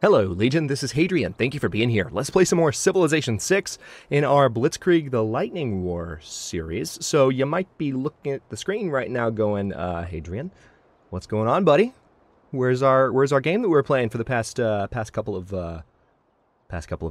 Hello, Legion, this is Hadrian. Thank you for being here. Let's play some more Civilization 6 in our Blitzkrieg the Lightning War series. So you might be looking at the screen right now going, Hadrian, what's going on, buddy? Where's our game that we were playing for the past couple of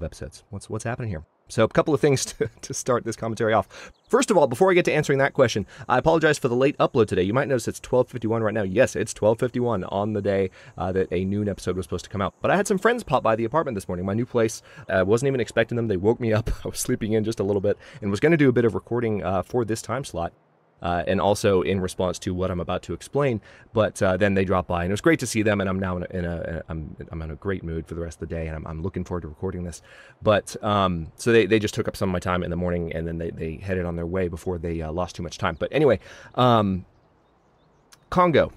episodes? What's happening here? So a couple of things to start this commentary off. First of all, before I get to answering that question, I apologize for the late upload today. You might notice it's 12:51 right now. Yes, it's 12:51 on the day that a noon episode was supposed to come out. But I had some friends pop by the apartment this morning, my new place. Wasn't even expecting them. They woke me up. I was sleeping in just a little bit and was going to do a bit of recording for this time slot. And also in response to what I'm about to explain, but then they dropped by, and it was great to see them. And I'm now I'm in a great mood for the rest of the day, and I'm looking forward to recording this. But so they just took up some of my time in the morning, and then they headed on their way before they lost too much time. But anyway, Congo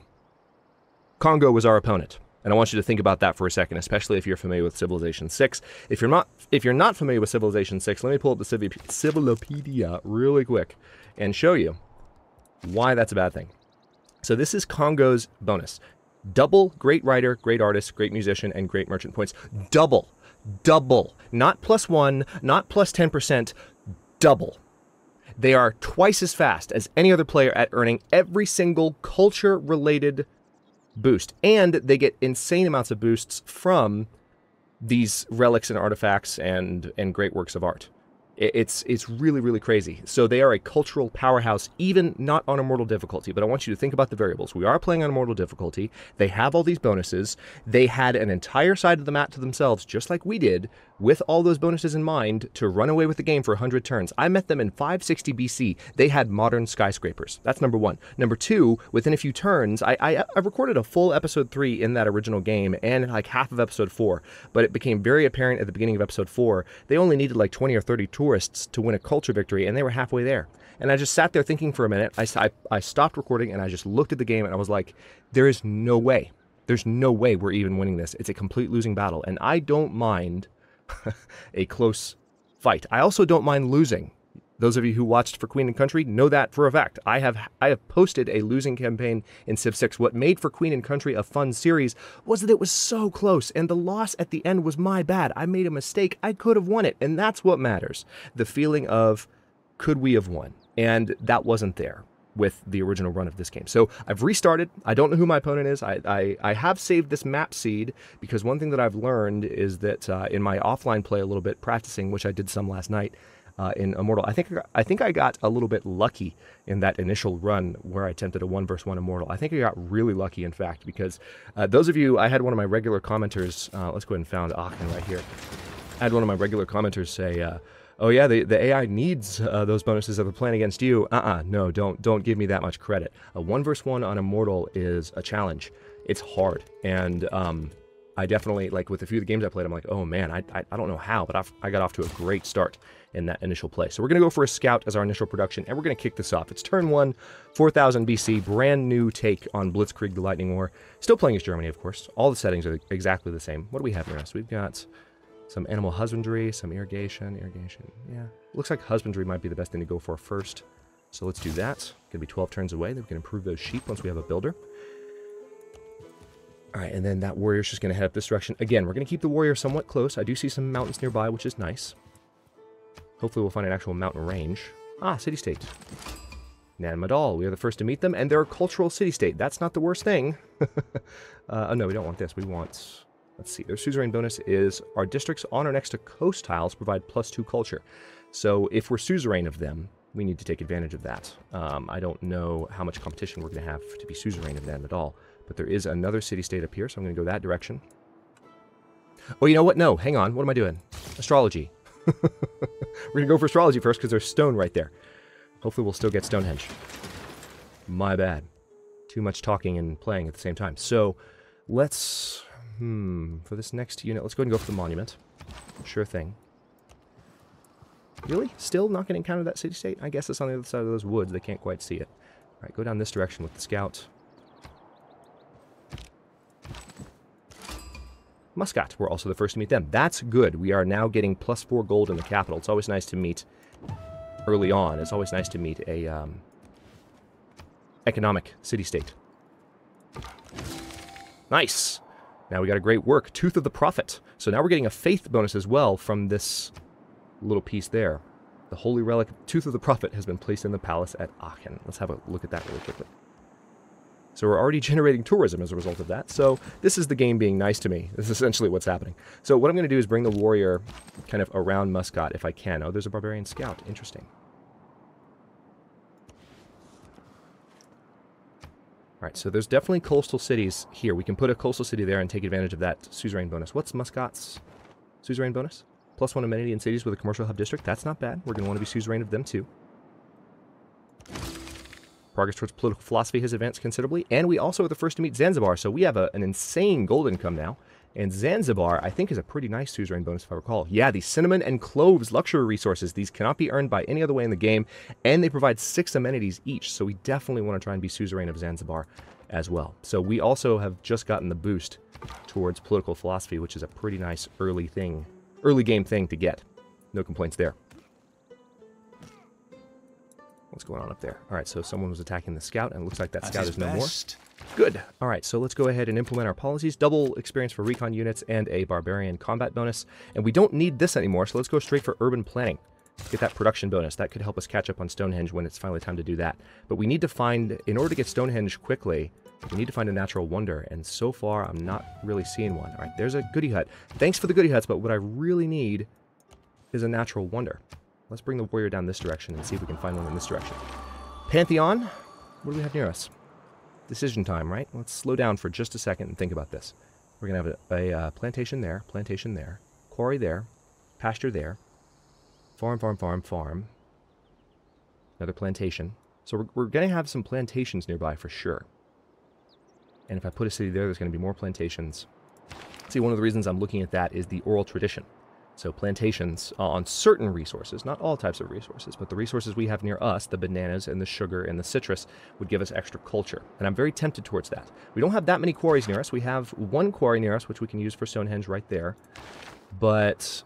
was our opponent. And I want you to think about that for a second, especially if you're familiar with Civilization 6. If you're not familiar with Civilization 6, let me pull up the Civilopedia really quick and show you why that's a bad thing. So this is Congo's bonus. Double great writer, great artist, great musician, and great merchant points. Double. Not +1, not +10%, double. They are twice as fast as any other player at earning every single culture-related boost. And they get insane amounts of boosts from these relics and artifacts and great works of art. It's really, really crazy. So they are a cultural powerhouse, even not on Immortal difficulty. But I want you to think about the variables. We are playing on Immortal difficulty. They have all these bonuses. They had an entire side of the map to themselves, just like we did, with all those bonuses in mind, to run away with the game for 100 turns. I met them in 560 BC. They had modern skyscrapers. That's number one. Number two, within a few turns, I recorded a full episode 3 in that original game and like half of episode 4. But it became very apparent at the beginning of episode 4, they only needed like 20 or 30 tourists to win a culture victory, and they were halfway there. And I just sat there thinking for a minute. I stopped recording, and I just looked at the game, and I was like, there is no way. There's no way we're even winning this. It's a complete losing battle. And I don't mind a close fight. I also don't mind losing. Those of you who watched for Queen and Country know that for a fact. I have posted a losing campaign in Civ 6. What made for Queen and Country a fun series was that it was so close, and the loss at the end was my bad. I made a mistake. I could have won it, and that's what matters. The feeling of, could we have won? And that wasn't there with the original run of this game. So I've restarted. I don't know who my opponent is. I have saved this map seed, because one thing that I've learned is that in my offline play a little bit, practicing, which I did some last night, in Immortal. I think I got a little bit lucky in that initial run where I attempted a 1v1 Immortal. I think I got really lucky, in fact, because those of you, I had one of my regular commenters, let's go ahead and found Aachen right here. I had one of my regular commenters say, oh yeah, the AI needs those bonuses that they're playing against you. No, don't give me that much credit. A 1v1 on Immortal is a challenge. It's hard, and I definitely, like with a few of the games I played, I'm like, oh man, I don't know how, but I got off to a great start in that initial play. So we're going to go for a scout as our initial production, and we're going to kick this off. It's turn 1, 4000 BC, brand new take on Blitzkrieg the Lightning War. Still playing as Germany, of course. All the settings are exactly the same. What do we have here? So we've got some animal husbandry, some irrigation. Yeah, looks like husbandry might be the best thing to go for first. So let's do that. Going to be 12 turns away. Then we can improve those sheep once we have a builder. All right, and then that warrior's just going to head up this direction. Again, we're going to keep the warrior somewhat close. I do see some mountains nearby, which is nice. Hopefully we'll find an actual mountain range. Ah, city-state. Nanmadal, we are the first to meet them, and they're a cultural city-state. That's not the worst thing. Oh, no, we don't want this. We want, let's see, their Suzerain Bonus is our districts on or next to coast tiles provide +2 culture. So if we're Suzerain of them, we need to take advantage of that. I don't know how much competition we're going to have to be Suzerain of Nanmadal, but there is another city-state up here, so I'm going to go that direction. Oh, you know what? No, hang on. What am I doing? Astrology. We're going to go for astrology first, because there's stone right there. Hopefully we'll still get Stonehenge. My bad. Too much talking and playing at the same time. So, let's... for this next unit, let's go ahead and go for the monument. Sure thing. Really? Still not going to encounter that city-state? I guess it's on the other side of those woods. They can't quite see it. Alright, go down this direction with the scout. Muscat, we're also the first to meet them. That's good. We are now getting +4 gold in the capital. It's always nice to meet early on. It's always nice to meet a economic city-state. Nice. Now we got a great work, Tooth of the Prophet. So now we're getting a faith bonus as well from this little piece there. The holy relic, Tooth of the Prophet, has been placed in the palace at Aachen. Let's have a look at that really quickly. So we're already generating tourism as a result of that. So this is the game being nice to me. This is essentially what's happening. So what I'm going to do is bring the warrior kind of around Muscat if I can. Oh, there's a barbarian scout. Interesting. All right, so there's definitely coastal cities here. We can put a coastal city there and take advantage of that suzerain bonus. What's Muscat's suzerain bonus? +1 amenity in cities with a commercial hub district. That's not bad. We're going to want to be suzerain of them too. Progress towards political philosophy has advanced considerably, and we also are the first to meet Zanzibar, so we have an insane gold income now. And Zanzibar, I think, is a pretty nice suzerain bonus, if I recall. Yeah, the cinnamon and cloves luxury resources. These cannot be earned by any other way in the game, and they provide 6 amenities each, so we definitely want to try and be suzerain of Zanzibar as well. So we also have just gotten the boost towards political philosophy, which is a pretty nice early game thing to get. No complaints there. What's going on up there? All right, so someone was attacking the scout, and it looks like that scout is no more. Good. All right, so let's go ahead and implement our policies. Double experience for recon units and a barbarian combat bonus. And we don't need this anymore, so let's go straight for urban planning. Get that production bonus. That could help us catch up on Stonehenge when it's finally time to do that. But we need to find, in order to get Stonehenge quickly, we need to find a natural wonder. And so far, I'm not really seeing one. All right, there's a goodie hut. Thanks for the goodie huts, but what I really need is a natural wonder. Let's bring the warrior down this direction and see if we can find one in this direction. Pantheon, what do we have near us? Decision time, right? Let's slow down for just a second and think about this. We're going to have a plantation there, quarry there, pasture there, farm, another plantation. So we're going to have some plantations nearby for sure. And if I put a city there, there's going to be more plantations. See, one of the reasons I'm looking at that is the oral tradition. So plantations on certain resources, not all types of resources, but the resources we have near us, the bananas and the sugar and the citrus, would give us extra culture. And I'm very tempted towards that. We don't have that many quarries near us. We have one quarry near us, which we can use for Stonehenge right there. But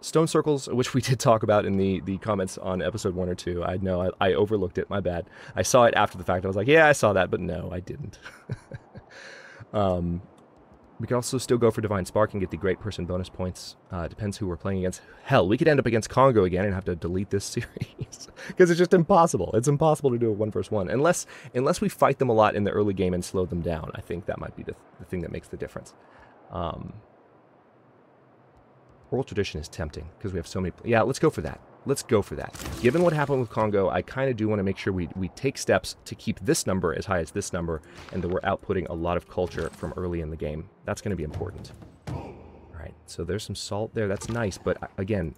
stone circles, which we did talk about in the comments on episode 1 or 2, I know I overlooked it, my bad. I saw it after the fact. I was like, yeah, I saw that, but no, I didn't. We could also still go for Divine Spark and get the Great Person bonus points. Depends who we're playing against. Hell, we could end up against Congo again and have to delete this series. Because it's just impossible. It's impossible to do a 1 vs. 1. Unless we fight them a lot in the early game and slow them down. I think that might be the thing that makes the difference. Oral Tradition is tempting because we have so many... Yeah, let's go for that. Let's go for that. Given what happened with Congo, I kind of do want to make sure we take steps to keep this number as high as this number, and that we're outputting a lot of culture from early in the game. That's going to be important. All right, so there's some salt there. That's nice, but again,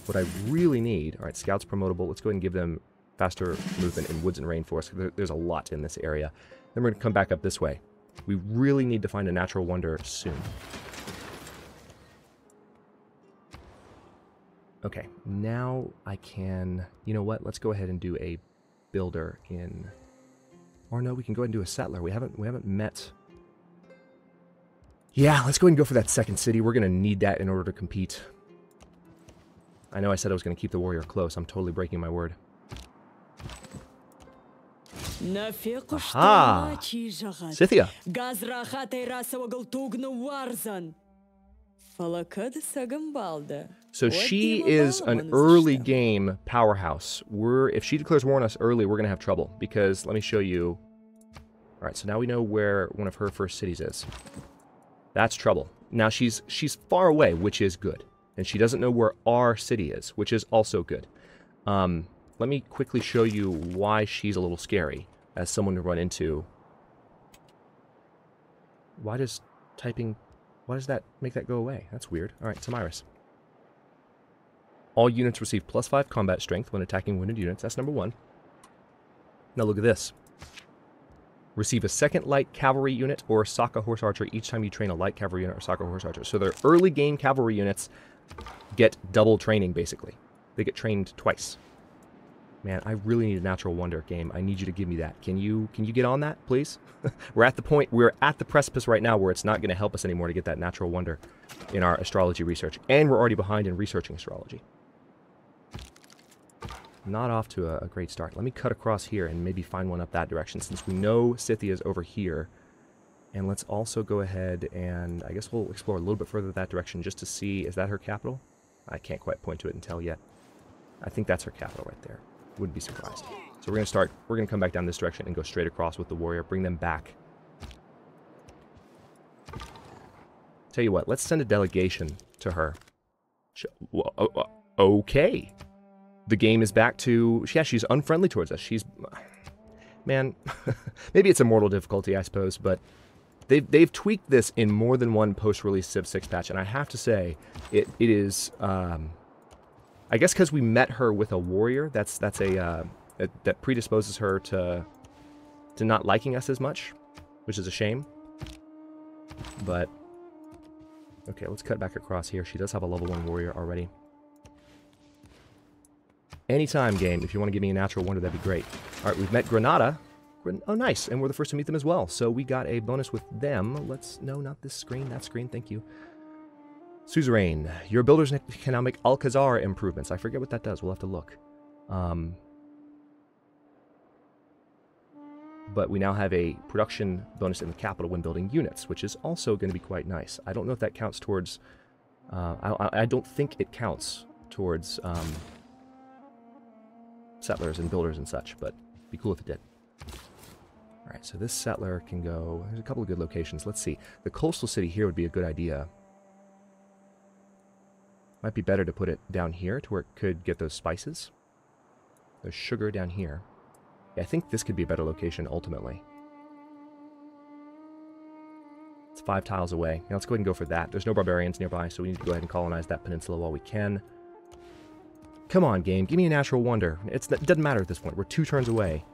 what I really need... All right, scouts promotable. Let's go ahead and give them faster movement in woods and rainforest. There's a lot in this area. Then we're going to come back up this way. We really need to find a natural wonder soon. Okay, now I can... You know what? Let's go ahead and do a builder in... Or no, we can go ahead and do a settler. We haven't met... Yeah, let's go ahead and go for that second city. We're going to need that in order to compete. I know I said I was going to keep the warrior close. I'm totally breaking my word. Aha! Scythia! So she is an early game powerhouse. If she declares war on us early, we're going to have trouble. Because, let me show you. Alright, so now we know where one of her first cities is. That's trouble. Now she's far away, which is good. And she doesn't know where our city is, which is also good. Let me quickly show you why she's a little scary as someone to run into. Why does that make that go away? That's weird. All right, Samiris. All units receive +5 combat strength when attacking wounded units. That's number 1. Now look at this. Receive a second light cavalry unit or Saka horse archer each time you train a light cavalry unit or Saka horse archer. So their early game cavalry units get double training, basically. They get trained twice. Man, I really need a natural wonder game. I need you to give me that. Can you get on that, please? We're at the precipice right now where it's not going to help us anymore to get that natural wonder in our astrology research. And we're already behind in researching astrology. Not off to a great start. Let me cut across here and maybe find one up that direction. Since we know Scythia is over here, And let's also go ahead and I guess we'll explore a little bit further that direction just to see, is that her capital? I can't quite point to it and tell yet. I think that's her capital right there. Wouldn't be surprised. So we're going to come back down this direction and go straight across with the warrior, bring them back. Tell you what, let's send a delegation to her. Okay. The game is back to, yeah, she's unfriendly towards us. She's, man, maybe it's Immortal difficulty, I suppose, but they've tweaked this in more than one post-release Civ 6 patch, and I have to say, it is, I guess because we met her with a warrior, that predisposes her to not liking us as much, which is a shame. But, okay, let's cut back across here. She does have a level 1 warrior already. Anytime, game, if you want to give me a natural wonder, that'd be great. Alright, we've met Granada. Oh, nice, and we're the first to meet them as well. So we got a bonus with them. No, not this screen, that screen, thank you. Suzerain, your builders can now make Alcazar improvements. I forget what that does, we'll have to look. But we now have a production bonus in the capital when building units, which is also going to be quite nice. I don't know if that counts towards... I don't think it counts towards settlers and builders and such, but it'd be cool if it did. Alright, so this settler can go... There's a couple of good locations. Let's see. The coastal city here would be a good idea. Might be better to put it down here to where it could get those spices. There's sugar down here. Yeah, I think this could be a better location ultimately. It's 5 tiles away. Now let's go ahead and go for that. There's no barbarians nearby, so we need to go ahead and colonize that peninsula while we can. Come on, game. Give me a natural wonder. It doesn't matter at this point. We're 2 turns away.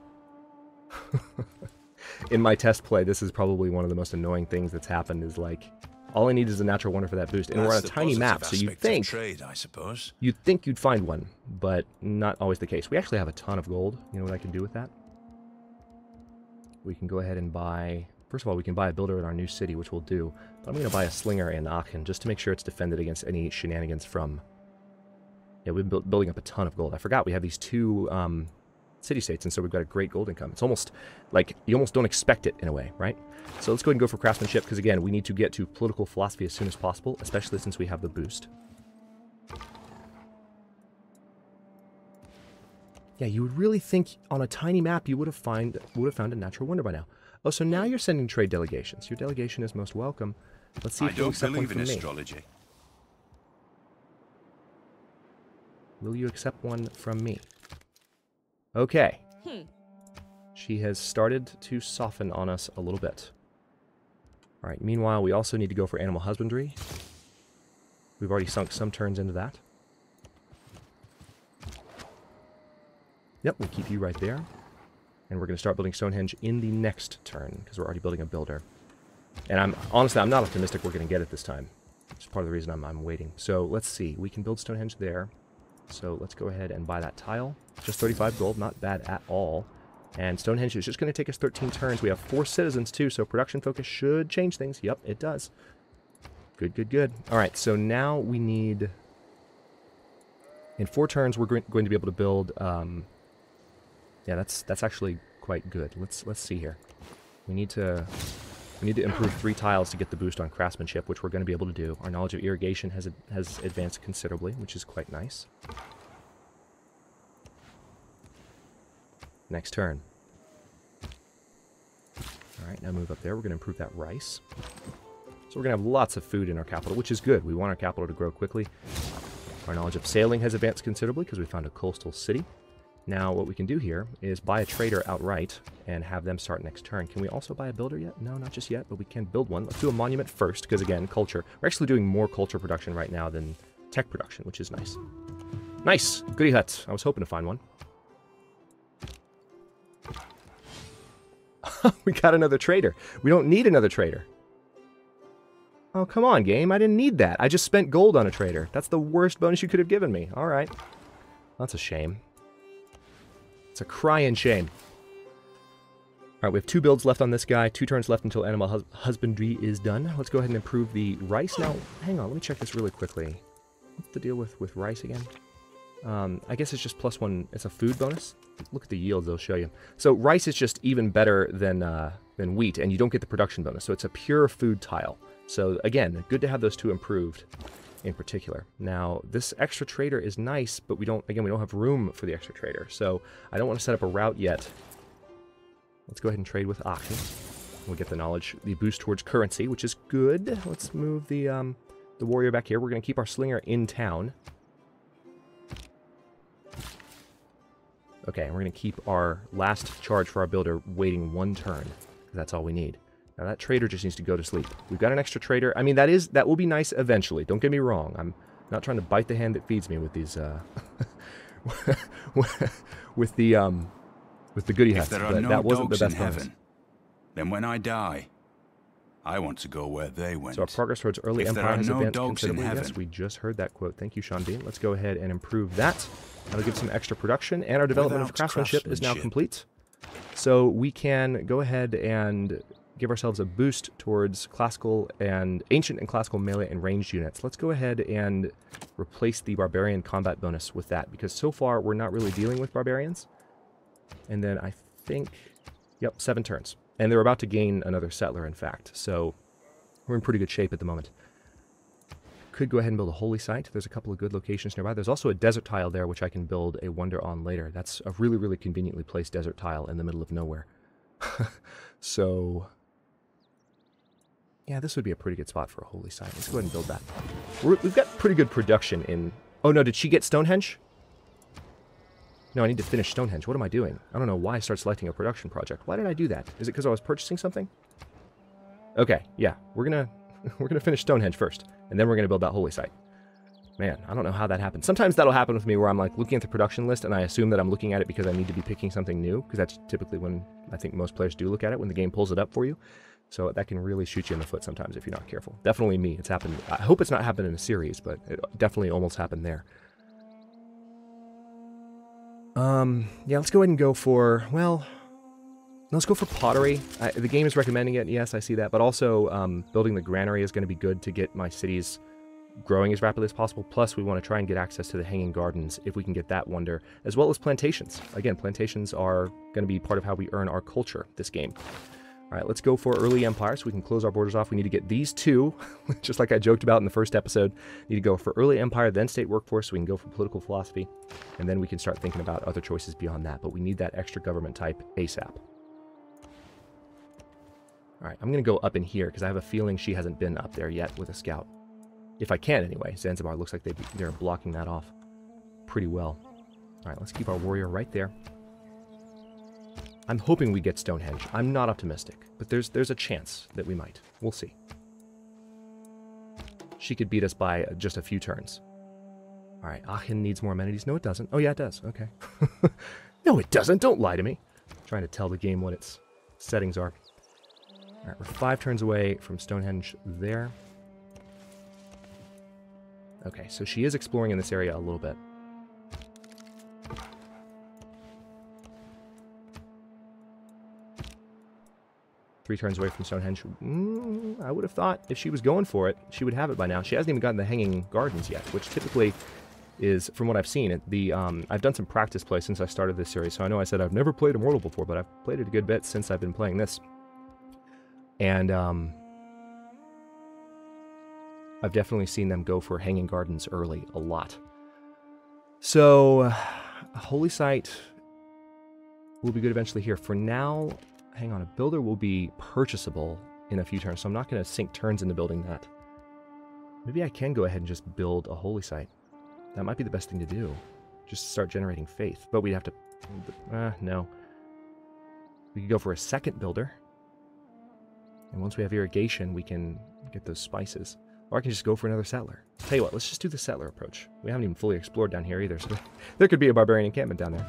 In my test play, this is probably one of the most annoying things that's happened, is like, all I need is a natural wonder for that boost. And we're on a tiny map, so you'd think, trade, I suppose. You'd think you'd find one, but not always the case. We actually have a ton of gold. You know what I can do with that? We can go ahead and buy... First of all, we can buy a builder in our new city, which we'll do. But I'm going to buy a slinger in Aachen, just to make sure it's defended against any shenanigans from... Yeah, we've been building up a ton of gold. I forgot we have these 2 city-states, and so we've got a great gold income. It's almost like you almost don't expect it in a way, right? So let's go ahead and go for craftsmanship, because again, we need to get to political philosophy as soon as possible, especially since we have the boost. Yeah, you would really think on a tiny map you would have found a natural wonder by now. Oh, so now you're sending trade delegations. Your delegation is most welcome. Let's see if you accept one from me. I don't believe in astrology. Will you accept one from me? Okay. She has started to soften on us a little bit. Alright, meanwhile, we also need to go for animal husbandry. We've already sunk some turns into that. Yep, we'll keep you right there. And we're going to start building Stonehenge in the next turn, because we're already building a builder. And honestly, I'm not optimistic we're going to get it this time. It's part of the reason I'm waiting. So, let's see. We can build Stonehenge there. So, let's go ahead and buy that tile. Just 35 gold, not bad at all. And Stonehenge is just going to take us 13 turns. We have 4 citizens, too, so production focus should change things. Yep, it does. Good, good, good. Alright, so now we need... In 4 turns, we're going to be able to build... Yeah, that's actually quite good. Let's see here. We need to improve 3 tiles to get the boost on craftsmanship, which we're going to be able to do. Our knowledge of irrigation has advanced considerably, which is quite nice. Next turn. Alright, now move up there. We're going to improve that rice. So we're going to have lots of food in our capital, which is good. We want our capital to grow quickly. Our knowledge of sailing has advanced considerably because we found a coastal city. Now, what we can do here is buy a trader outright and have them start next turn. Can we also buy a builder yet? No, not just yet, but we can build one. Let's do a monument first, because again, culture. We're actually doing more culture production right now than tech production, which is nice. Nice! Goody hut. I was hoping to find one. We got another trader. We don't need another trader. Oh, come on, game. I didn't need that. I just spent gold on a trader. That's the worst bonus you could have given me. Alright. That's a shame. It's a crying shame. Alright, we have 2 builds left on this guy. 2 turns left until animal husbandry is done. Let's go ahead and improve the rice. Now, hang on. Let me check this really quickly. What's the deal with rice again? I guess it's just +1. It's a food bonus. Look at the yields; they'll show you. So rice is just even better than wheat, and you don't get the production bonus. So it's a pure food tile. So again, good to have those two improved in particular. Now this extra trader is nice, but we don't have room for the extra trader. So I don't want to set up a route yet. Let's go ahead and trade with Aachen. We'll get the knowledge, the boost towards currency, which is good. Let's move the warrior back here. We're going to keep our slinger in town. Okay, and we're going to keep our last charge for our builder waiting 1 turn, because that's all we need. Now that trader just needs to go to sleep. We've got an extra trader. I mean, that will be nice eventually. Don't get me wrong. I'm not trying to bite the hand that feeds me with these with the goodie huts. But that wasn't the best bonus. Then when I die, I want to go where they went. So our progress towards early empire has advanced considerably. Yes, we just heard that quote. Thank you, Sean Bean. Let's go ahead and improve that. That'll give some extra production, and our development of craftsmanship is now complete. So we can go ahead and give ourselves a boost towards classical and ancient and classical melee and ranged units. Let's go ahead and replace the barbarian combat bonus with that, because so far we're not really dealing with barbarians. And then I think, yep, 7 turns. And they're about to gain another settler, in fact. So we're in pretty good shape at the moment. Could go ahead and build a holy site. There's a couple of good locations nearby. There's also a desert tile there, which I can build a wonder on later. That's a really, really conveniently placed desert tile in the middle of nowhere. So yeah, this would be a pretty good spot for a holy site. Let's go ahead and build that. We've got pretty good production in... Oh no, did she get Stonehenge? No, I need to finish Stonehenge. What am I doing? I don't know why I started selecting a production project. Why did I do that? Is it because I was purchasing something? Okay, yeah, we're gonna finish Stonehenge first, and then we're gonna build that holy site. Man, I don't know how that happened. Sometimes that'll happen with me where I'm like looking at the production list and I assume that I'm looking at it because I need to be picking something new, because that's typically when I think most players do look at it, when the game pulls it up for you. So that can really shoot you in the foot sometimes if you're not careful. Definitely me. It's happened. I hope it's not happened in a series, but it definitely almost happened there. Yeah, let's go ahead and go for, well, let's go for pottery. The game is recommending it, yes, I see that, but also building the granary is going to be good to get my cities growing as rapidly as possible. Plus, we want to try and get access to the hanging gardens if we can get that wonder, as well as plantations. Again, plantations are going to be part of how we earn our culture this game. All right, let's go for early empire so we can close our borders off. We need to get these two, just like I joked about in the first episode. We need to go for early empire, then state workforce, so we can go for political philosophy, and then we can start thinking about other choices beyond that. But we need that extra government type ASAP. All right, I'm going to go up in here because I have a feeling she hasn't been up there yet with a scout. If I can, anyway. Zanzibar looks like they're blocking that off pretty well. All right, let's keep our warrior right there. I'm hoping we get Stonehenge. I'm not optimistic, but there's a chance that we might. We'll see. She could beat us by just a few turns. All right, Aachen needs more amenities. No, it doesn't. Oh, yeah, it does. Okay. No, it doesn't. Don't lie to me. I'm trying to tell the game what its settings are. All right, we're 5 turns away from Stonehenge there. Okay, so she is exploring in this area a little bit. Three turns away from Stonehenge. I would have thought if she was going for it, she would have it by now. She hasn't even gotten the hanging gardens yet, which typically is, from what I've seen, I've done some practice play since I started this series, so I know I said I've never played Immortal before, but I've played it a good bit since I've been playing this. And I've definitely seen them go for hanging gardens early, a lot. So, a holy site will be good eventually here. For now, hang on, a builder will be purchasable in a few turns, so I'm not going to sink turns into building that. Maybe I can go ahead and just build a holy site. That might be the best thing to do. Just start generating faith. But we'd have to... no. We could go for a second builder. And once we have irrigation, we can get those spices. Or I can just go for another settler. Tell you what, let's just do the settler approach. We haven't even fully explored down here either, so there could be a barbarian encampment down there.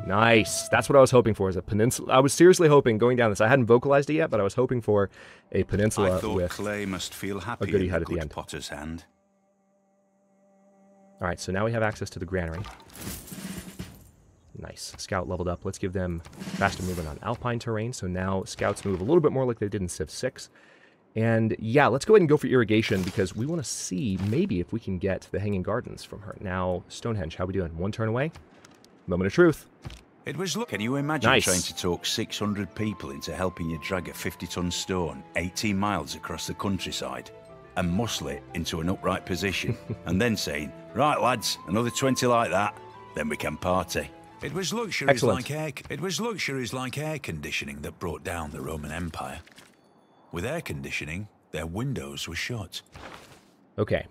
Nice. That's what I was hoping for, is a peninsula. I was seriously hoping, going down this, I hadn't vocalized it yet, but I was hoping for a peninsula with clay must feel happy a goodie hut at the end. Potter's hand. All right, so now we have access to the granary. Nice. Scout leveled up. Let's give them faster movement on alpine terrain. So now scouts move a little bit more like they did in Civ 6. And yeah, let's go ahead and go for irrigation because we want to see maybe if we can get the Hanging Gardens from her. Now, Stonehenge, how we doing? One turn away? Moment of truth. It was look. Can you imagine Nice. trying to talk 600 people into helping you drag a 50-ton stone 18 miles across the countryside and muscle it into an upright position and then saying, right lads, another 20 like that, then we can party. It was luxuries like air conditioning that brought down the Roman Empire. With air conditioning, their windows were shut. Okay.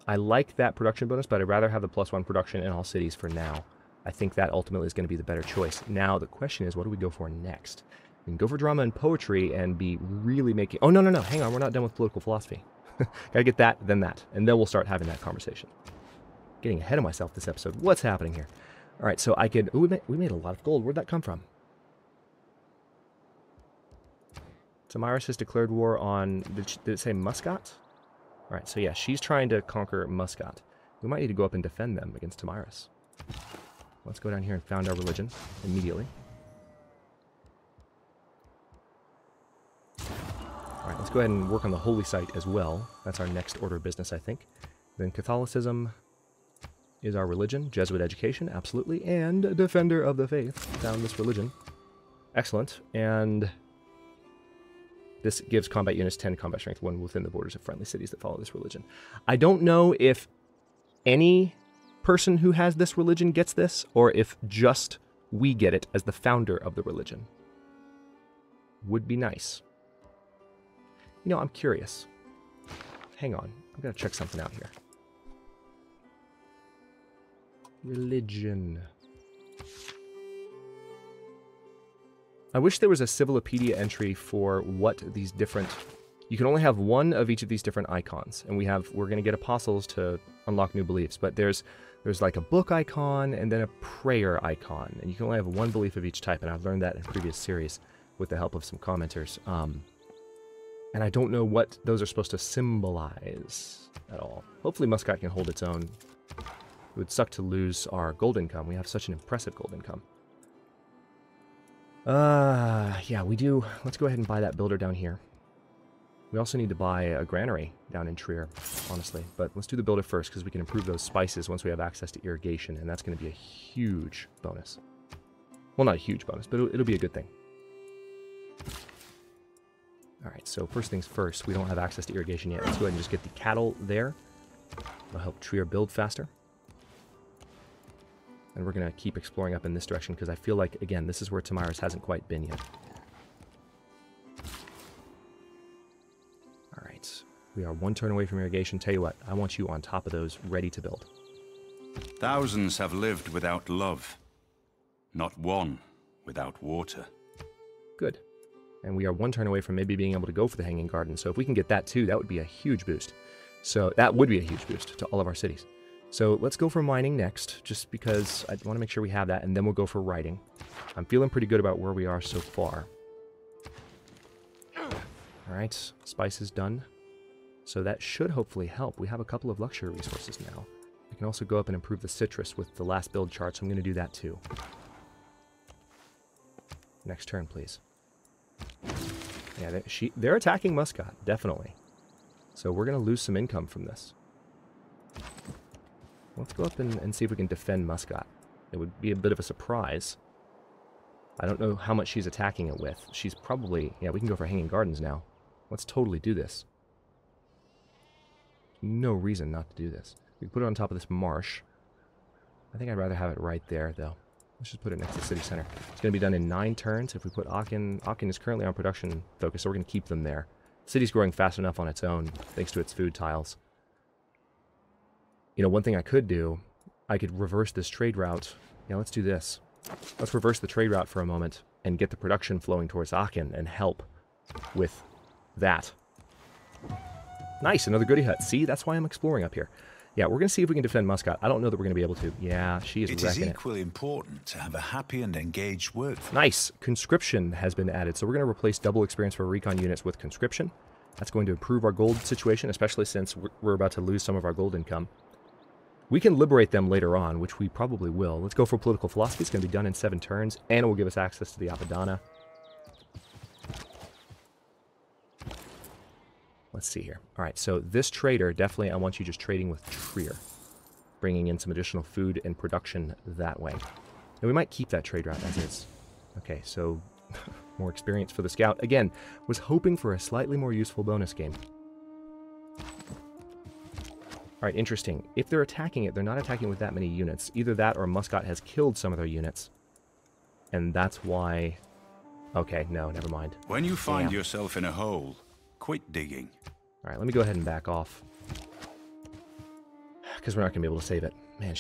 I like that production bonus, but I'd rather have the +1 production in all cities for now. I think that ultimately is going to be the better choice. Now, the question is, what do we go for next? We can go for drama and poetry and be really making... Oh, no, no, no. Hang on. We're not done with political philosophy. Gotta get that, then that. And then we'll start having that conversation. Getting ahead of myself this episode. What's happening here? All right, so I could... Ooh, we made a lot of gold. Where'd that come from? Tomyris has declared war on... Did it say Muscat? All right, so yeah, she's trying to conquer Muscat. We might need to go up and defend them against Tomyris. Let's go down here and found our religion immediately. All right, let's go ahead and work on the holy site as well. That's our next order of business, I think. Then Catholicism is our religion. Jesuit education, absolutely. And defender of the faith. Found this religion. Excellent. And this gives combat units 10 combat strength when within the borders of friendly cities that follow this religion. I don't know if any person who has this religion gets this, or if just we get it as the founder of the religion. Would be nice. You know, I'm curious. Hang on. I've got to check something out here. Religion. I wish there was a Civilopedia entry for what these different... You can only have one of each of these different icons, and we're going to get apostles to unlock new beliefs, but there's like a book icon and then a prayer icon, and you can only have one belief of each type, and I've learned that in previous series with the help of some commenters. And I don't know what those are supposed to symbolize at all. Hopefully Muscat can hold its own. It would suck to lose our gold income. We have such an impressive gold income. Yeah, we do. Let's go ahead and buy that builder down here. We also need to buy a granary down in Trier, honestly. But let's do the builder first, because we can improve those spices once we have access to irrigation, and that's going to be a huge bonus. Well, not a huge bonus, but it'll be a good thing. Alright, so first things first, we don't have access to irrigation yet. Let's go ahead and just get the cattle there. It'll help Trier build faster. And we're going to keep exploring up in this direction, because I feel like, again, this is where Tomyris hasn't quite been yet. Alright, we are one turn away from irrigation. Tell you what, I want you on top of those, ready to build. Thousands have lived without love. Not one without water. Good. And we are one turn away from maybe being able to go for the Hanging Garden. So if we can get that too, that would be a huge boost. So that would be a huge boost to all of our cities. So let's go for mining next, just because I want to make sure we have that, and then we'll go for writing. I'm feeling pretty good about where we are so far. Alright, spice is done. So that should hopefully help. We have a couple of luxury resources now. I can also go up and improve the citrus with the last build chart, so I'm going to do that too. Next turn, please. Yeah, they're attacking Muscat, definitely. So we're going to lose some income from this. Let's go up and see if we can defend Muscat. It would be a bit of a surprise. I don't know how much she's attacking it with. She's probably... Yeah, we can go for Hanging Gardens now. Let's totally do this. No reason not to do this. We can put it on top of this marsh. I think I'd rather have it right there, though. Let's just put it next to the city center. It's going to be done in 9 turns. If we put Aachen... Aachen is currently on production focus, so we're going to keep them there. The city's growing fast enough on its own, thanks to its food tiles. You know, one thing I could do, I could reverse this trade route. Yeah, let's do this. Let's reverse the trade route for a moment and get the production flowing towards Aachen and help with that. Nice, another goodie hut. See, that's why I'm exploring up here. Yeah, we're going to see if we can defend Muscat. I don't know that we're going to be able to. Yeah, she is wrecking it. It is equally important to have a happy and engaged workforce. Nice. Conscription has been added. So we're going to replace double experience for recon units with conscription. That's going to improve our gold situation, especially since we're about to lose some of our gold income. We can liberate them later on, which we probably will. Let's go for political philosophy. It's going to be done in 7 turns, and it will give us access to the Apadana. let's see here. All right, so this trader, definitely I want you just trading with Trier, bringing in some additional food and production that way. And we might keep that trade route as is. Okay, so more experience for the scout. Again, was hoping for a slightly more useful bonus game. All right, interesting. If they're attacking it, they're not attacking with that many units. Either that or Muscat has killed some of their units. And that's why... Okay, no, never mind. When you find yourself in a hole, quit digging. All right, let me go ahead and back off. Because we're not going to be able to save it. Man,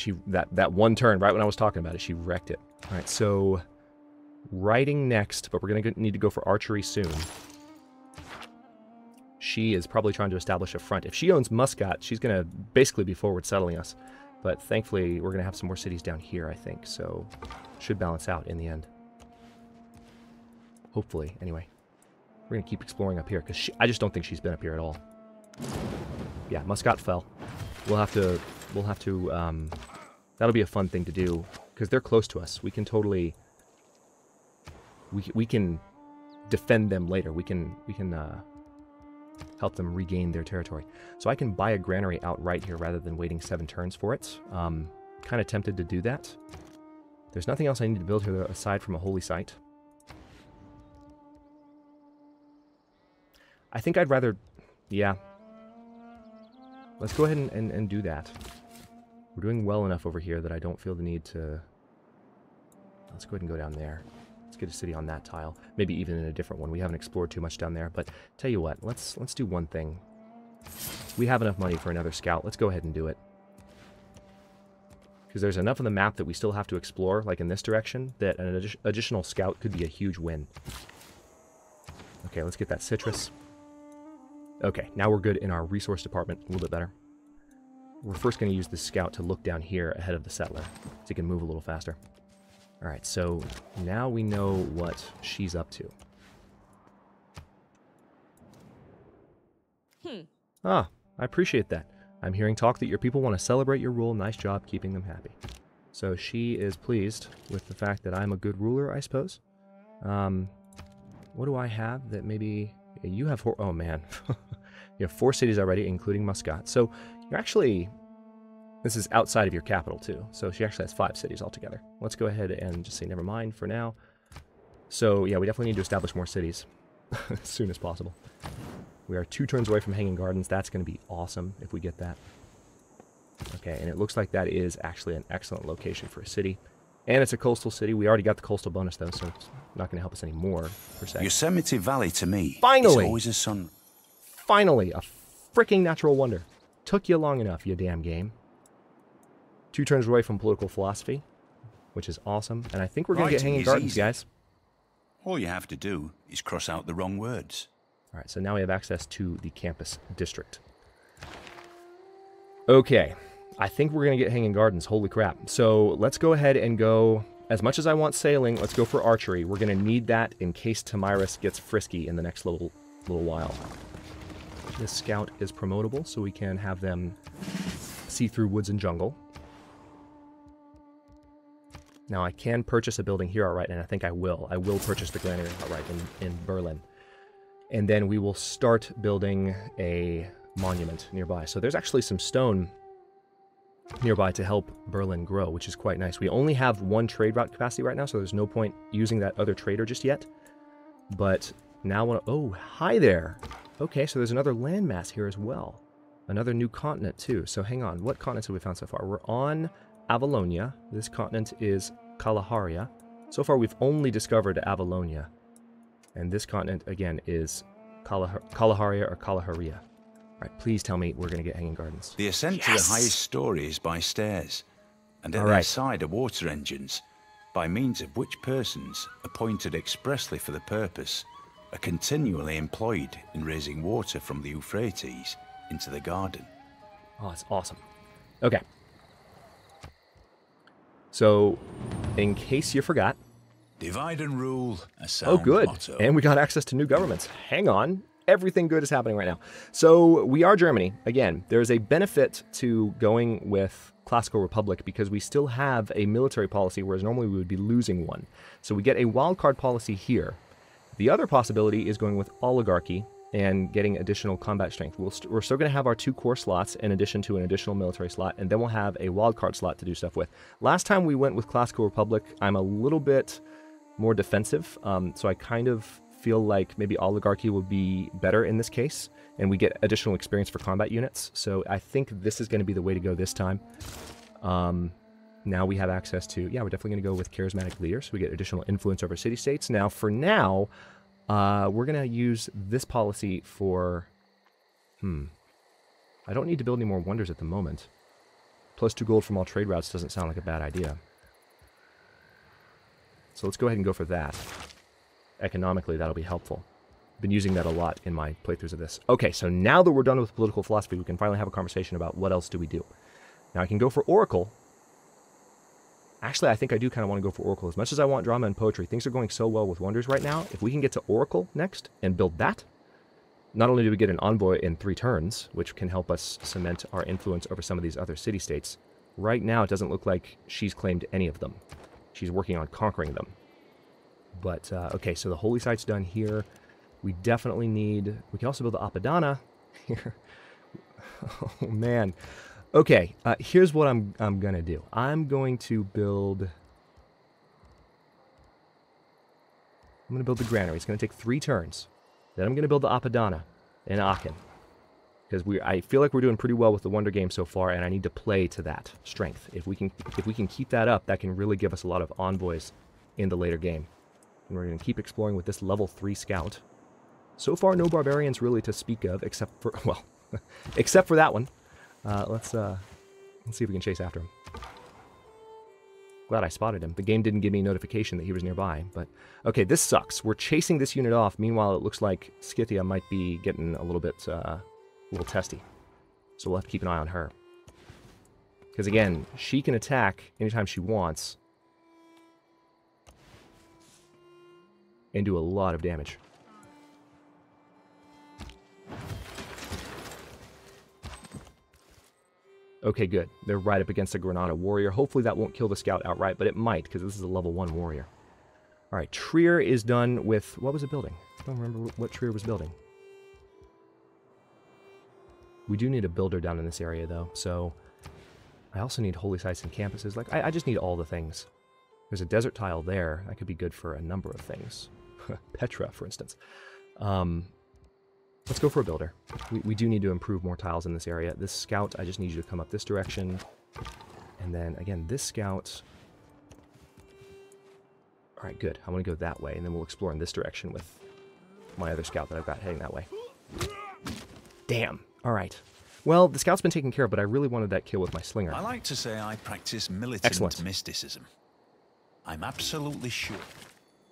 that one turn, right when I was talking about it, she wrecked it. All right, so... Riding next, but we're going to need to go for archery soon. She is probably trying to establish a front. If she owns Muscat, she's going to basically be forward settling us. But thankfully, we're going to have some more cities down here, I think. So, should balance out in the end. Hopefully, anyway. We're going to keep exploring up here, because I just don't think she's been up here at all. Yeah, Muscat fell. We'll have to, that'll be a fun thing to do, because they're close to us. We can totally... We can defend them later. We can help them regain their territory. So I can buy a granary outright here rather than waiting 7 turns for it. Kind of tempted to do that. There's nothing else I need to build here aside from a holy site. I think I'd rather... Yeah. Let's go ahead and do that. We're doing well enough over here that I don't feel the need to... Let's go ahead and go down there. Let's get a city on that tile. Maybe even in a different one. We haven't explored too much down there. But tell you what, let's do one thing. We have enough money for another scout. Let's go ahead and do it. Because there's enough of the map that we still have to explore, like in this direction, that an additional scout could be a huge win. Okay, let's get that citrus. Okay, now we're good in our resource department. A little bit better. We're first going to use the scout to look down here ahead of the settler, so he can move a little faster. Alright, so now we know what she's up to. Ah, I appreciate that. I'm hearing talk that your people want to celebrate your rule. Nice job keeping them happy. So she is pleased with the fact that I'm a good ruler, I suppose. What do I have that maybe... You have 4... Oh, man. You have 4 cities already, including Muscat. So you're actually... This is outside of your capital, too. So she actually has 5 cities altogether. Let's go ahead and just say never mind for now. So, yeah, we definitely need to establish more cities as soon as possible. We are 2 turns away from Hanging Gardens. That's going to be awesome if we get that. Okay, and it looks like that is actually an excellent location for a city. And it's a coastal city. We already got the coastal bonus, though, so it's not going to help us anymore, per se. Yosemite Valley, to me, finally! is always a sun... Finally! A freaking natural wonder. Took you long enough, you damn game. 2 turns away from political philosophy, which is awesome. And I think we're going to get Hanging Gardens, guys. All you have to do is cross out the wrong words. All right, so now we have access to the campus district. Okay, I think we're going to get Hanging Gardens. Holy crap. So let's go ahead and go... As much as I want sailing, let's go for archery. We're going to need that in case Tamiris gets frisky in the next little while. This scout is promotable, so we can have them see through woods and jungle. Now, I can purchase a building here outright, and I think I will. I will purchase the granary outright in Berlin. And then we will start building a monument nearby. So there's actually some stone nearby to help Berlin grow, which is quite nice. We only have 1 trade route capacity right now, so there's no point using that other trader just yet. But now... Oh, hi there! Okay, so there's another landmass here as well. Another new continent, too. So hang on. What continents have we found so far? We're on... Avalonia. This continent is Kalahari. So far, we've only discovered Avalonia. And this continent, again, is Kalahari or Kalaharia. All right, please tell me we're going to get Hanging Gardens. The ascent to the highest story is by stairs, and at their side are water engines, by means of which persons, appointed expressly for the purpose, are continually employed in raising water from the Euphrates into the garden. Oh, that's awesome. Okay. So, in case you forgot... Divide and rule, a sound good. motto. And we got access to new governments. Hang on. Everything good is happening right now. So, we are Germany. Again, there's a benefit to going with Classical Republic because we still have a military policy, whereas normally we would be losing one. So, we get a wildcard policy here. The other possibility is going with oligarchy and getting additional combat strength. We're still going to have our 2 core slots in addition to an additional military slot, and then we'll have a wildcard slot to do stuff with. Last time we went with Classical Republic, I'm a little bit more defensive, so I kind of feel like maybe Oligarchy would be better in this case, and we get additional experience for combat units. So I think this is going to be the way to go this time. Now we have access to, yeah, we're definitely going to go with Charismatic Leader, so we get additional influence over city-states. Now, for now, we're going to use this policy for, I don't need to build any more wonders at the moment. +2 gold from all trade routes doesn't sound like a bad idea. So let's go ahead and go for that. Economically, that'll be helpful. I've been using that a lot in my playthroughs of this. Okay, so now that we're done with political philosophy, we can finally have a conversation about what else do we do. Now I can go for Oracle. Actually, I think I do kind of want to go for Oracle. As much as I want drama and poetry, things are going so well with wonders right now. If we can get to Oracle next and build that, not only do we get an envoy in 3 turns, which can help us cement our influence over some of these other city-states, right now it doesn't look like she's claimed any of them. She's working on conquering them. But, okay, so the Holy Site's done here. We definitely need... We can also build the Apadana here. Oh, man. Okay, here's what I'm going to do. I'm going to build... I'm going to build the granary. It's going to take 3 turns. Then I'm going to build the Apadana in Aachen. Because I feel like we're doing pretty well with the Wonder Game so far, and I need to play to that strength. If we can keep that up, that can really give us a lot of envoys in the later game. And we're going to keep exploring with this level 3 scout. So far, no barbarians really to speak of, except for, well, except for that one. Let's see if we can chase after him. Glad I spotted him. The game didn't give me a notification that he was nearby, but... Okay, this sucks. We're chasing this unit off. Meanwhile, it looks like Scythia might be getting a little bit, a little testy. So we'll have to keep an eye on her. Because again, she can attack anytime she wants. And do a lot of damage. Okay, good. They're right up against a Granada warrior. Hopefully that won't kill the scout outright, but it might, because this is a level 1 warrior. Alright, Trier is done with... What was it building? I don't remember what Trier was building. We do need a builder down in this area, though, so... I also need holy sites and campuses. Like, I just need all the things. There's a desert tile there. That could be good for a number of things. Petra, for instance. Let's go for a builder. We do need to improve more tiles in this area. This scout, I just need you to come up this direction. And then, again, this scout... Alright, good. I want to go that way, and then we'll explore in this direction with my other scout that I've got heading that way. Damn. Alright. Well, the scout's been taken care of, but I really wanted that kill with my slinger. I like to say I practice militant mysticism. I'm absolutely sure.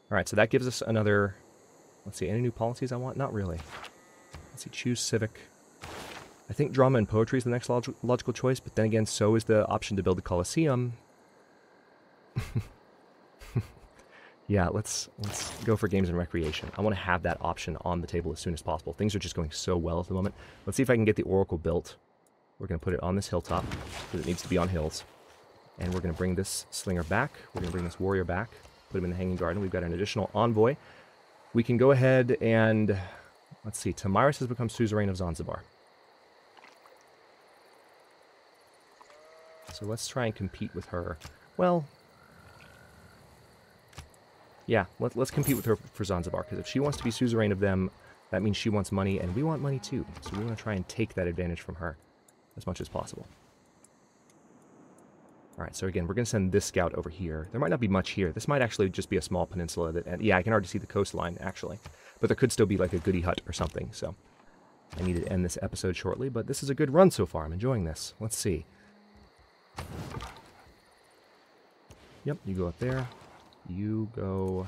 Alright, so that gives us another... Let's see, any new policies I want? Not really. Let's see, choose civic. I think drama and poetry is the next logical choice, but then again, so is the option to build the Colosseum. Yeah, let's go for games and recreation. I want to have that option on the table as soon as possible. Things are just going so well at the moment. Let's see if I can get the Oracle built. We're going to put it on this hilltop, because it needs to be on hills. And we're going to bring this slinger back. We're going to bring this warrior back. Put him in the Hanging Garden. We've got an additional envoy. We can go ahead and... Let's see. Tamiris has become Suzerain of Zanzibar. So let's try and compete with her. Well... Yeah, let's compete with her for Zanzibar, because if she wants to be suzerain of them, that means she wants money, and we want money too. So we want to try and take that advantage from her as much as possible. Alright, so again, we're going to send this scout over here. There might not be much here. This might actually just be a small peninsula. And yeah, I can already see the coastline, actually. But there could still be like a goody hut or something, so... I need to end this episode shortly, but this is a good run so far. I'm enjoying this. Let's see. Yep, you go up there. You go...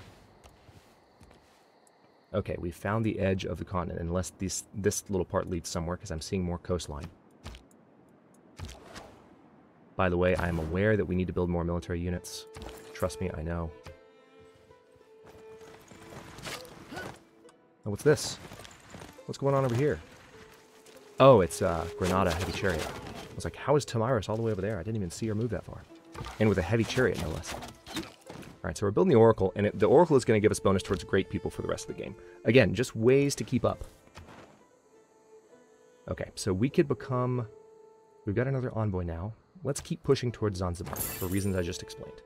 Okay, we found the edge of the continent, unless this little part leads somewhere, because I'm seeing more coastline. By the way, I am aware that we need to build more military units. Trust me, I know. Oh, what's this? What's going on over here? Oh, it's Granada Heavy Chariot. I was like, how is Tamiris all the way over there? I didn't even see her move that far. And with a heavy chariot, no less. Alright, so we're building the Oracle, and the Oracle is going to give us bonus towards great people for the rest of the game. Again, just ways to keep up. Okay, so we could become... We've got another envoy now. Let's keep pushing towards Zanzibar for reasons I just explained.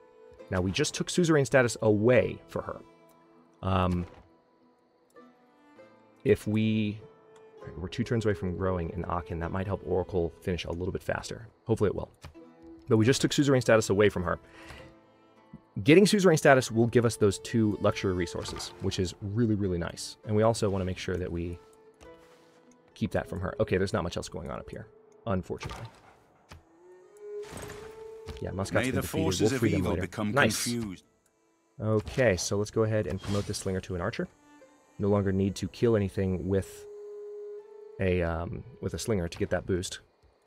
Now, we just took suzerain status away for her. If we're 2 turns away from growing in Aachen, that might help Oracle finish a little bit faster. Hopefully it will. But we just took suzerain status away from her. Getting suzerain status will give us those 2 luxury resources, which is really, really nice. And we also want to make sure that we keep that from her. Okay, there's not much else going on up here, unfortunately. Yeah, Muscat's May been the defeated. forces We'll free of them evil later. become Nice. confused. Okay, so let's go ahead and promote this slinger to an archer. No longer need to kill anything with a slinger to get that boost.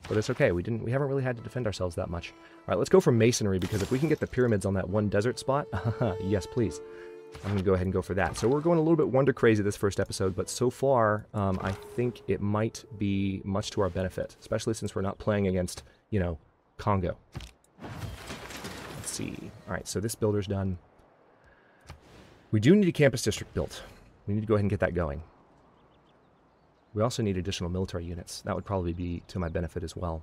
But it's okay, we haven't really had to defend ourselves that much. Alright, let's go for masonry, because if we can get the pyramids on that one desert spot, yes please. I'm going to go ahead and go for that. So we're going a little bit wonder crazy this first episode, but so far, I think it might be much to our benefit, especially since we're not playing against, you know, Congo. Let's see. Alright, so this builder's done. We do need a campus district built. We need to go ahead and get that going. We also need additional military units. That would probably be to my benefit as well.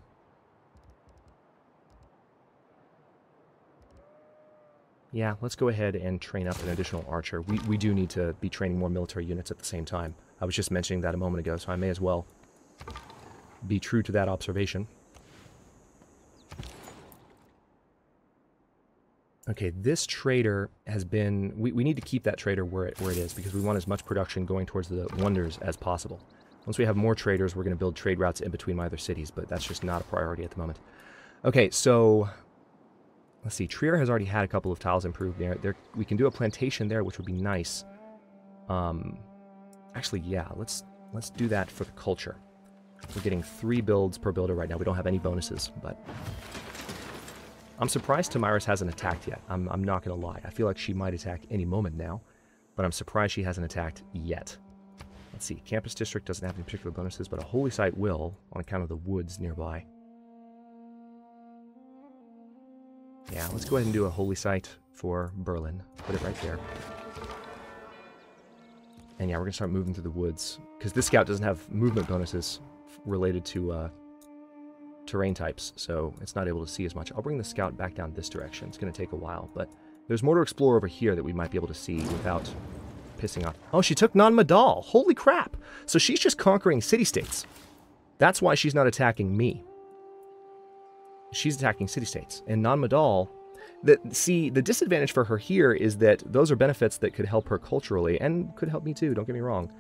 Yeah, let's go ahead and train up an additional archer. We do need to be training more military units at the same time. I was just mentioning that a moment ago, so I may as well be true to that observation. Okay, this trader has been... We need to keep that trader where it is, because we want as much production going towards the wonders as possible. Once we have more traders, we're going to build trade routes in between my other cities, but that's just not a priority at the moment. Okay, so... Let's see, Trier has already had a couple of tiles improved there. We can do a plantation there, which would be nice. Actually, yeah, let's do that for the culture. We're getting 3 builds per builder right now. We don't have any bonuses, but... I'm surprised Tamiris hasn't attacked yet. I'm not going to lie. I feel like she might attack any moment now, but I'm surprised she hasn't attacked yet. Let's see, Campus District doesn't have any particular bonuses, but a Holy Site will, on account of the woods nearby. Yeah, let's go ahead and do a Holy Site for Berlin. Put it right there. And yeah, we're going to start moving through the woods, because this scout doesn't have movement bonuses related to terrain types, so it's not able to see as much. I'll bring the scout back down this direction. It's going to take a while, but there's more to explore over here that we might be able to see without pissing off. Oh, she took Non-Madal! Holy crap! So she's just conquering city-states. That's why she's not attacking me. She's attacking city-states. And Non-Madal... See, the disadvantage for her here is that those are benefits that could help her culturally, and could help me too, don't get me wrong.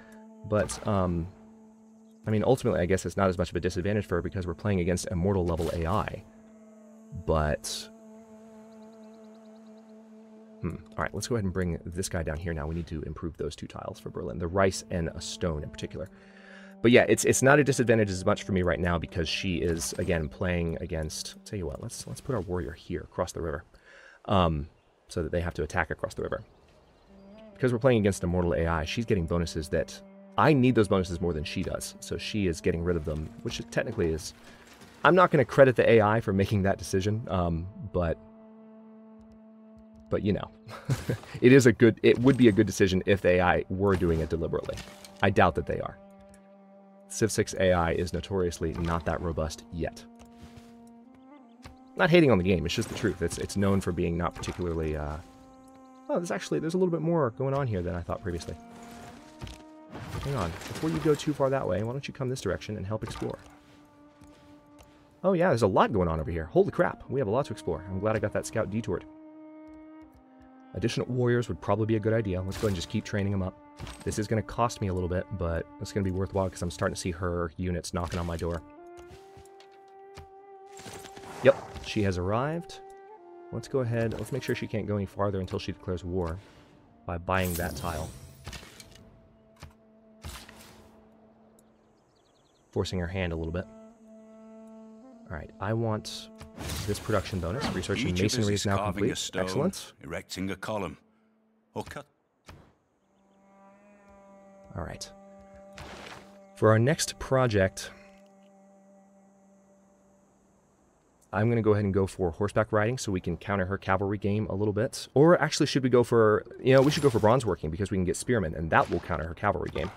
But, I mean, ultimately, I guess it's not as much of a disadvantage for her because we're playing against Immortal level AI. But... Alright, let's go ahead and bring this guy down here now. We need to improve those 2 tiles for Berlin. The rice and a stone in particular. But yeah, it's not a disadvantage as much for me right now because she is, again, playing against... I'll tell you what, let's put our warrior here, across the river. So that they have to attack across the river. Because we're playing against Immortal AI, she's getting bonuses that... I need those bonuses more than she does, so she is getting rid of them, which technically is... I'm not going to credit the AI for making that decision, but you know, it would be a good decision if the AI were doing it deliberately. I doubt that they are. Civ 6 AI is notoriously not that robust yet. Not hating on the game, it's just the truth. It's known for being not particularly... Oh, there's a little bit more going on here than I thought previously. Hang on, before you go too far that way, why don't you come this direction and help explore? Oh yeah, there's a lot going on over here. Holy crap, we have a lot to explore. I'm glad I got that scout detoured. Additional warriors would probably be a good idea. Let's go ahead and just keep training them up. This is going to cost me a little bit, but it's going to be worthwhile because I'm starting to see her units knocking on my door. Yep, she has arrived. Let's go ahead, let's make sure she can't go any farther until she declares war by buying that tile. Forcing her hand a little bit. Alright, I want this production bonus. Research in masonry is now complete. Stone, excellent. Erecting a column. Or cut. Alright. For our next project, I'm going to go ahead and go for horseback riding so we can counter her cavalry game a little bit. Or actually, should we go for... we should go for bronze working because we can get spearmen, and that will counter her cavalry game.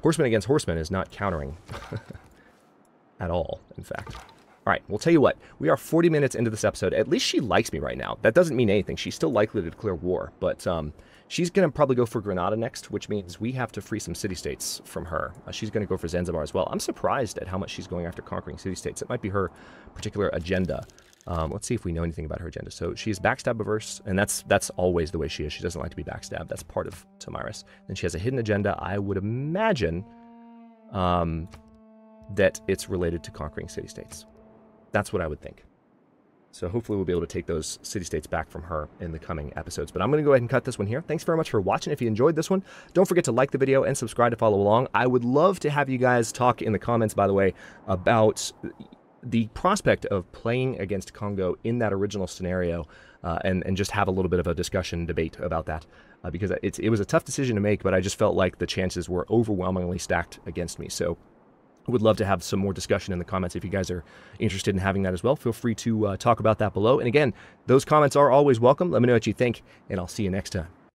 Horseman against horseman is not countering. at all, in fact. All right, we'll tell you what. We are 40 minutes into this episode. At least she likes me right now. That doesn't mean anything. She's still likely to declare war, but she's going to probably go for Granada next, which means we have to free some city-states from her. She's going to go for Zanzibar as well. I'm surprised at how much she's going after conquering city-states. It might be her particular agenda. Let's see if we know anything about her agenda. So she's backstab averse, and that's always the way she is. She doesn't like to be backstabbed. That's part of Tomyris. Then she has a hidden agenda. I would imagine that it's related to conquering city-states. That's what I would think. So hopefully we'll be able to take those city-states back from her in the coming episodes. But I'm going to go ahead and cut this one here. Thanks very much for watching. If you enjoyed this one, don't forget to like the video and subscribe to follow along. I would love to have you guys talk in the comments, by the way, about the prospect of playing against Congo in that original scenario, and just have a little bit of a discussion, debate about that. Because it was a tough decision to make, but I just felt like the chances were overwhelmingly stacked against me. So I would love to have some more discussion in the comments. If you guys are interested in having that as well, feel free to talk about that below. And again, those comments are always welcome. Let me know what you think, and I'll see you next time.